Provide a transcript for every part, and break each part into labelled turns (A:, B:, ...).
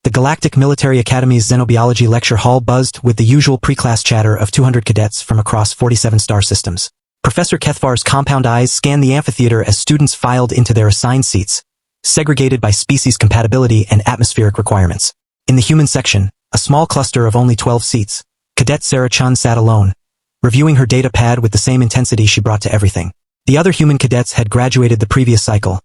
A: The Galactic Military Academy's Xenobiology lecture hall buzzed with the usual pre-class chatter of 200 cadets from across 47 star systems. Professor Kethvar's compound eyes scanned the amphitheater as students filed into their assigned seats, segregated by species compatibility and atmospheric requirements. In the human section, a small cluster of only 12 seats, Cadet Sarah Chen sat alone, reviewing her data pad with the same intensity she brought to everything. The other human cadets had graduated the previous cycle,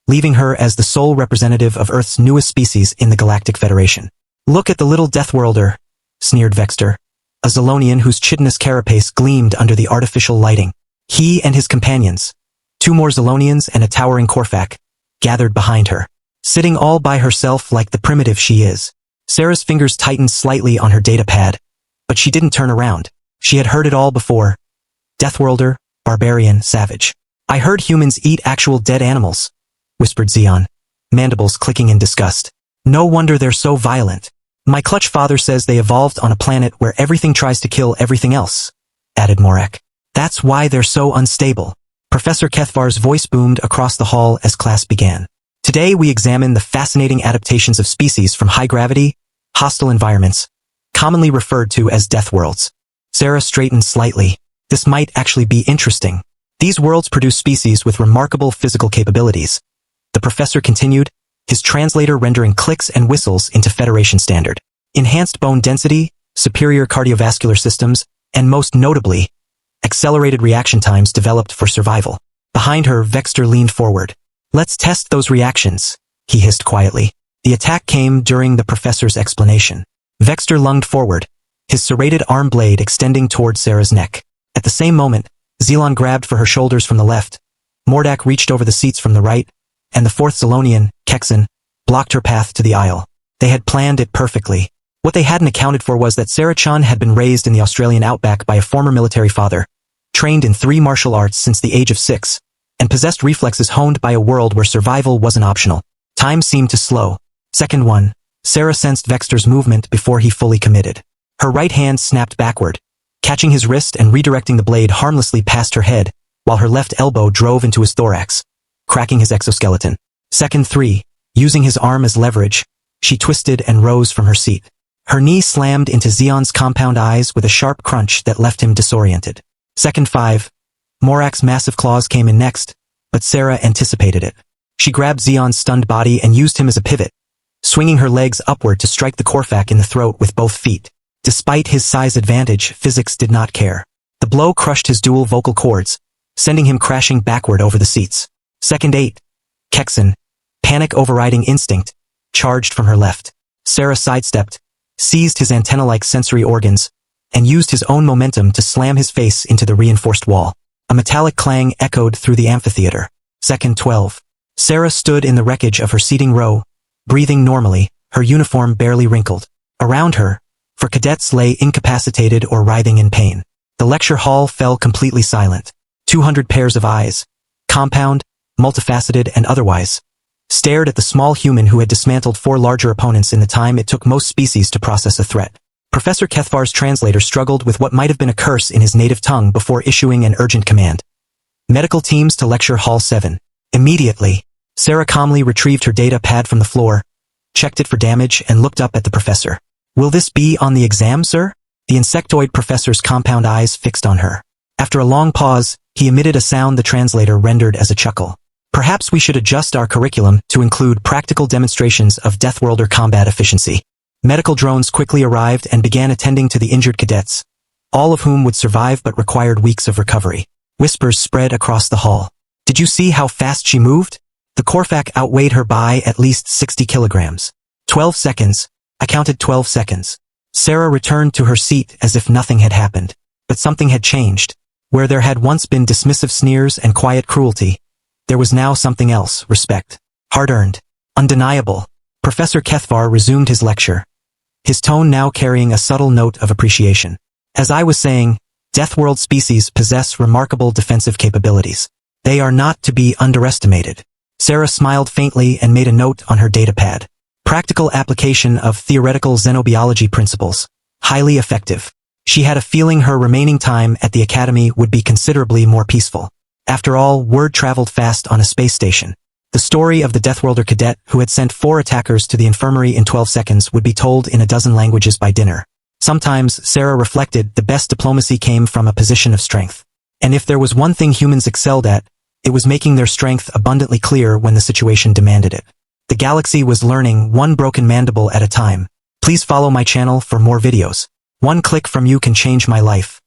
A: leaving her as the sole representative of Earth's newest species in the Galactic Federation. "Look at the little deathworlder," sneered Vexter, a Zolonian whose chitinous carapace gleamed under the artificial lighting. He and his companions, 2 more Zolonians and a towering Corfac, gathered behind her, sitting all by herself like the primitive she is. Sarah's fingers tightened slightly on her data pad, but she didn't turn around. She had heard it all before. Deathworlder, barbarian, savage. "I heard humans eat actual dead animals," whispered Xeon, mandibles clicking in disgust. "No wonder they're so violent. My clutch father says they evolved on a planet where everything tries to kill everything else," added Morak. "That's why they're so unstable." Professor Kethvar's voice boomed across the hall as class began. "Today we examine the fascinating adaptations of species from high-gravity, hostile environments, commonly referred to as death worlds." Sarah straightened slightly. "This might actually be interesting. These worlds produce species with remarkable physical capabilities." The professor continued, his translator rendering clicks and whistles into Federation standard. "Enhanced bone density, superior cardiovascular systems, and most notably, accelerated reaction times developed for survival." Behind her, Vexter leaned forward. "Let's test those reactions," he hissed quietly. The attack came during the professor's explanation. Vexter lunged forward, his serrated arm blade extending toward Sarah's neck. At the same moment, Zelon grabbed for her shoulders from the left, Mordak reached over the seats from the right, and the 4th Zolonian, Kexen, blocked her path to the aisle. They had planned it perfectly. What they hadn't accounted for was that Sarah Chan had been raised in the Australian outback by a former military father, trained in 3 martial arts since the age of 6, and possessed reflexes honed by a world where survival wasn't optional. Time seemed to slow. Second 1, Sarah sensed Vexter's movement before he fully committed. Her right hand snapped backward, catching his wrist and redirecting the blade harmlessly past her head, while her left elbow drove into his thorax, cracking his exoskeleton. Second 3, using his arm as leverage, she twisted and rose from her seat. Her knee slammed into Xeon's compound eyes with a sharp crunch that left him disoriented. Second 5, Morak's massive claws came in next, but Sarah anticipated it. She grabbed Xeon's stunned body and used him as a pivot, swinging her legs upward to strike the Corfac in the throat with both feet. Despite his size advantage, physics did not care. The blow crushed his dual vocal cords, sending him crashing backward over the seats. Second 8, Kexen, panic overriding instinct, charged from her left. Sarah sidestepped, seized his antenna-like sensory organs, and used his own momentum to slam his face into the reinforced wall. A metallic clang echoed through the amphitheater. Second 12. Sarah stood in the wreckage of her seating row, breathing normally, her uniform barely wrinkled. Around her, 4 cadets lay incapacitated or writhing in pain. The lecture hall fell completely silent. 200 pairs of eyes, compound, multifaceted and otherwise, stared at the small human who had dismantled 4 larger opponents in the time it took most species to process a threat. Professor Kethvar's translator struggled with what might have been a curse in his native tongue before issuing an urgent command. "Medical teams to lecture hall 7. Immediately." Sarah calmly retrieved her data pad from the floor, checked it for damage and looked up at the professor. "Will this be on the exam, sir?" The insectoid professor's compound eyes fixed on her. After a long pause, he emitted a sound the translator rendered as a chuckle. "Perhaps we should adjust our curriculum to include practical demonstrations of deathworlder combat efficiency." Medical drones quickly arrived and began attending to the injured cadets, all of whom would survive but required weeks of recovery. Whispers spread across the hall. "Did you see how fast she moved? The Corfac outweighed her by at least 60 kilograms. 12 seconds. I counted 12 seconds." Sarah returned to her seat as if nothing had happened. But something had changed. Where there had once been dismissive sneers and quiet cruelty, there was now something else, respect. Hard-earned. Undeniable. Professor Kethvar resumed his lecture, his tone now carrying a subtle note of appreciation. "As I was saying, Deathworld species possess remarkable defensive capabilities. They are not to be underestimated." Sarah smiled faintly and made a note on her datapad. "Practical application of theoretical xenobiology principles. Highly effective." She had a feeling her remaining time at the academy would be considerably more peaceful. After all, word traveled fast on a space station. The story of the deathworlder cadet who had sent 4 attackers to the infirmary in 12 seconds would be told in a dozen languages by dinner. Sometimes, Sarah reflected, the best diplomacy came from a position of strength. And if there was one thing humans excelled at, it was making their strength abundantly clear when the situation demanded it. The galaxy was learning one broken mandible at a time. Please follow my channel for more videos. One click from you can change my life.